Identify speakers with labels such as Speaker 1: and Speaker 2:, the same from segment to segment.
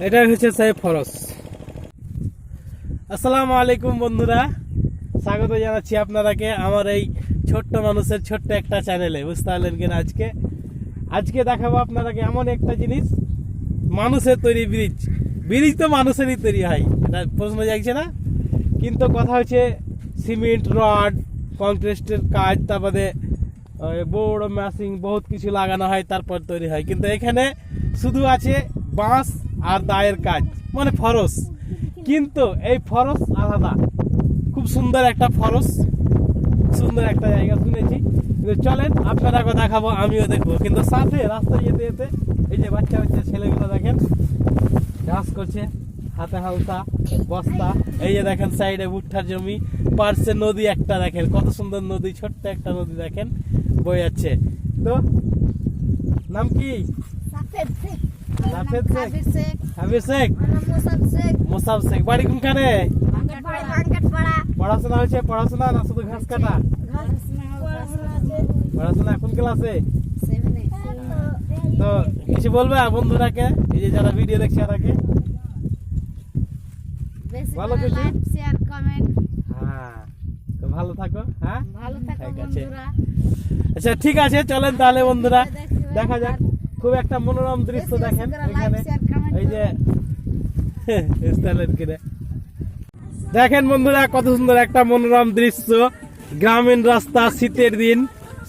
Speaker 1: এটা হচ্ছে সেই ফরস। আসসালামু আলাইকুম বন্ধুরা, স্বাগত জানাচ্ছি আপনারাকে আমার এই ছোট্ট মানুষের ছোট্ট একটা চ্যানেলে। বুঝতে পারলেন কিনা? আজকে দেখাবো আপনারাকে এমন একটা জিনিস, মানুষের তৈরি ব্রিজ। ব্রিজ তো মানুষেরই তৈরি হয়, এটা প্রশ্ন জাগছে না? কিন্তু কথা হচ্ছে সিমেন্ট, রড, কংক্রিটের কাজ, তারপরে বোর্ড, ম্যাশিং বহুত কিছু লাগানো হয়, তারপর তৈরি হয়। কিন্তু এখানে শুধু আছে বাঁশ আর দায়ের কাজ, মানে ফরস। কিন্তু এই ফরস আলাদা, খুব সুন্দর একটা ফরস, সুন্দর একটা জায়গা শুনেছি। কিন্তু চলেন আপনারাকে দেখাবো, আমিও দেখবো। কিন্তু সাথে রাস্তায় যেতে যেতে এই যে বাচ্চা বাচ্চা ছেলেগুলো দেখেন ঘাস করছে, হাতে হালতা বস্তা। এই যে দেখেন সাইডে ভুট্টার জমি, পার্শ্বে নদী একটা দেখেন, কত সুন্দর নদী, ছোট্ট একটা নদী দেখেন বয়ে যাচ্ছে। তো নাম কি? হাবির শেখ, মোসাব শেখ। বাড়ি কোনখানে? পড়াশোনা হয়েছে? পড়াশোনা না শুধু ঘাস কাটা? পড়াশোনা কোন ক্লাসে? তো কিছু বলবে বন্ধুরাকে, এই যে যারা ভিডিও দেখছে তাকে? ভালো কিছু, হ্যাঁ, তো ভালো থাকো। হ্যাঁ, ঠিক আছে। আচ্ছা ঠিক আছে, চলেন তাহলে বন্ধুরা দেখা যাক। খুব একটা মনোরম দৃশ্য দেখেন এখানে। এই যে দেখেন বন্ধুরা, কত সুন্দর একটা মনোরম দৃশ্য, গ্রামীণ রাস্তা, শীতের দিন,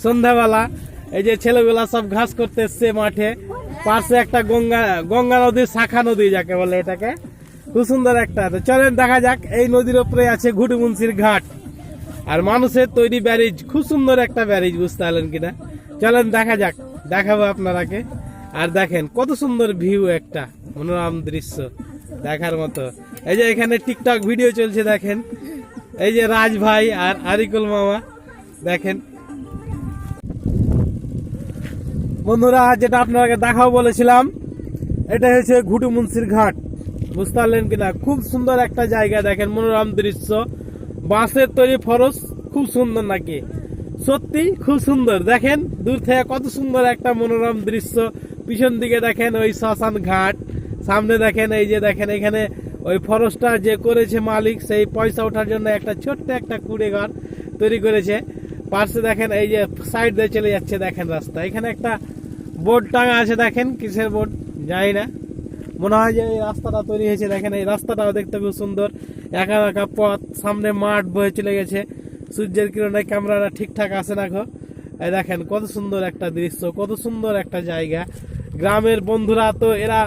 Speaker 1: সন্ধ্যাবেলা। এই যে ছেলেগুলা সব ঘাস করতে এসছে মাঠে, পাশে একটা গঙ্গা নদীর শাখা নদী যাকে বলে, এটাকে খুব সুন্দর একটা। তো চলেন দেখা যাক। এই নদীর উপরে আছে ঘুটুমুন্সির ঘাট আর মানুষের তৈরি ব্যারিজ, খুব সুন্দর একটা ব্যারিজ। বুঝতে পারলেন কিনা? চলেন দেখা যাক, দেখাবো আপনারাকে। আর দেখেন কত সুন্দর ভিউ, একটা মনোরম দৃশ্য দেখার মতো। এই যে এখানে টিকটক ভিডিও চলছে দেখেন, এই যে রাজ ভাই আর আরিকুল মামা দেখেন। বন্ধুরা যেটা আপনাকে দেখাও বলেছিলাম, এটা হচ্ছে ঘুটুমুন্সির ঘাট। বুঝতে পারলেন কিনা? খুব সুন্দর একটা জায়গা দেখেন, মনোরম দৃশ্য, বাঁশের তৈরি ফরস, খুব সুন্দর নাকি? সত্যি খুব সুন্দর। দেখেন দূর থেকে কত সুন্দর একটা মনোরম দৃশ্য। পিছন দিকে দেখেন ওই শ্মশান ঘাট, সামনে দেখেন এই যে দেখেন এখানে ওই ফরসটা যে করেছে মালিক, সেই পয়সা ওঠার জন্য একটা ছোট্ট একটা কুড়ে ঘর তৈরি করেছে। পাশে দেখেন এই যে সাইড দিয়ে চলে যাচ্ছে দেখেন রাস্তা। এখানে একটা বোর্ড টাঙা আছে, দেখেন কিসের বোর্ড জানি না, মনে হয় যে এই রাস্তাটা তৈরি হয়েছে। দেখেন এই রাস্তাটাও দেখতে খুব সুন্দর, একা একা পথ, সামনে মাঠ বয়ে চলে গেছে। সূর্যের কিরণে ক্যামেরাটা ঠিকঠাক আসে না গো। এই দেখেন কত সুন্দর একটা দৃশ্য, কত সুন্দর একটা জায়গা। গ্রামের বন্ধুরা তো এরা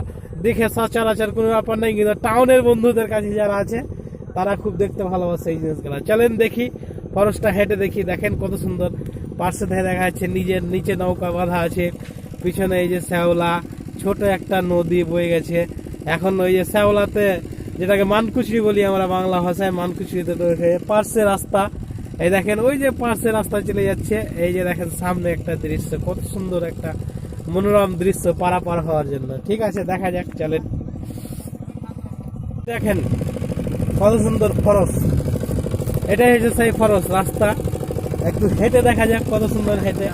Speaker 1: দেখে সচরাচর কোনো ব্যাপার নেই, কিন্তু টাউনের বন্ধুদের কাছে যারা আছে তারা খুব দেখতে ভালোবাসে এই জিনিসগুলো। চলেন দেখি, ফরেস্টটা হেঁটে দেখি। দেখেন কত সুন্দর, পার্শ্বে থেকে দেখা যাচ্ছে নিজের নিচে নৌকা বাঁধা আছে, পিছনে এই যে শ্যাওলা, ছোট একটা নদী বয়ে গেছে। এখন ওই যে শ্যাওলাতে, যেটাকে মানকুচুরি বলি আমরা বাংলা ভাষায়, মানকুচুরিতে রয়েছে পার্শ্বে রাস্তা। এই দেখেন ওই যে পার্শ্বে রাস্তা চলে যাচ্ছে। এই যে দেখেন সামনে একটা দৃশ্য, কত সুন্দর একটা মনোরম দৃশ্য পারাপার হওয়ার জন্য। ঠিক আছে, দেখা যাক, চলেন। দেখেন কত সুন্দর ফরস, এটাই হচ্ছে সেই ফরস রাস্তা। একটু হেঁটে দেখা যাক কত সুন্দর হেঁটে।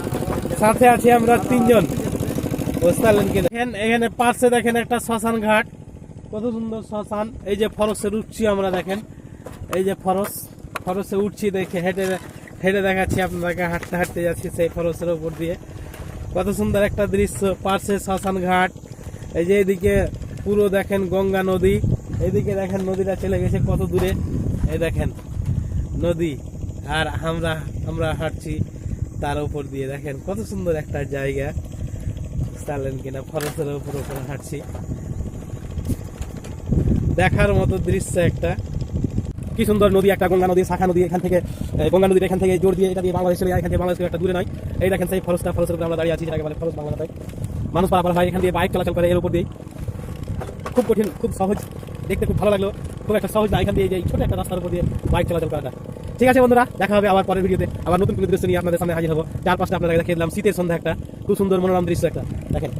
Speaker 1: সাথে আছি আমরা তিনজন। বুঝতে পারলেন কি? দেখেন এখানে পাশে দেখেন একটা শ্মশান ঘাট, কত সুন্দর শ্মশান। এই যে ফরসে উঠছি আমরা, দেখেন এই যে ফরসে উঠছি, দেখে হেঁটে হেঁটে দেখাচ্ছি আপনাদেরকে, হাঁটতে হাঁটতে যাচ্ছি সেই ফরসের উপর দিয়ে। কত সুন্দর একটা দৃশ্য, পার্শ্বে শ্মশান ঘাট। এই যে এইদিকে পুরো দেখেন গঙ্গা নদী, এইদিকে দেখেন নদীটা চলে গেছে কত দূরে। এই দেখেন নদী, আর আমরা হাঁটছি তার উপর দিয়ে। দেখেন কত সুন্দর একটা জায়গা, চালেন কিনা? ফরেস্টের উপর হাঁটছি, দেখার মতো দৃশ্য একটা। কি সুন্দর নদী, একটা গঙ্গা নদী, শাখা নদী। এখান থেকে গঙ্গা নদীর এখান থেকে জোর দিয়ে এটা দিয়ে বাংলাদেশ চলে যায়। এখান থেকে বাংলাদেশ একটা দূরে নয়। এই দেখেন সেই ফরেস্টের উপরে আমরা দাঁড়িয়ে আছি, যেটাকে বলে ফরেস্ট বাংলাটায়। মানুষ পারাপার হয়, এখান দিয়ে বাইক চলাচল করে এর উপর দিয়ে। খুব কঠিন, খুব সহজ, দেখতে খুব ভালো লাগলো। খুব একটা সহজ না, এখান দিয়ে এই ছোট একটা রাস্তার উপর দিয়ে বাইক চলাচল করাটা। ঠিক আছে বন্ধুরা, দেখা হবে আবার পরের ভিডিওতে, আবার নতুন কোনো দৃশ্য নিয়ে আপনাদের সামনে হাজির হবো। চারপাশটা আপনারা দেখে দিলাম, শীতের সন্ধ্যা একটা খুব সুন্দর মনোরম দৃশ্য একটা দেখেন।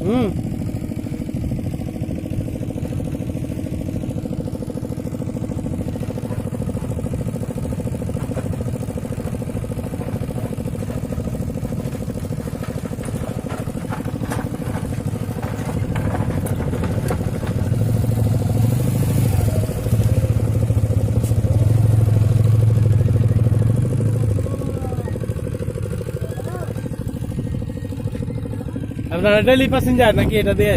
Speaker 1: হুম। আপনারা ডেলি প্যাসেঞ্জার নাকি এটা দিয়ে?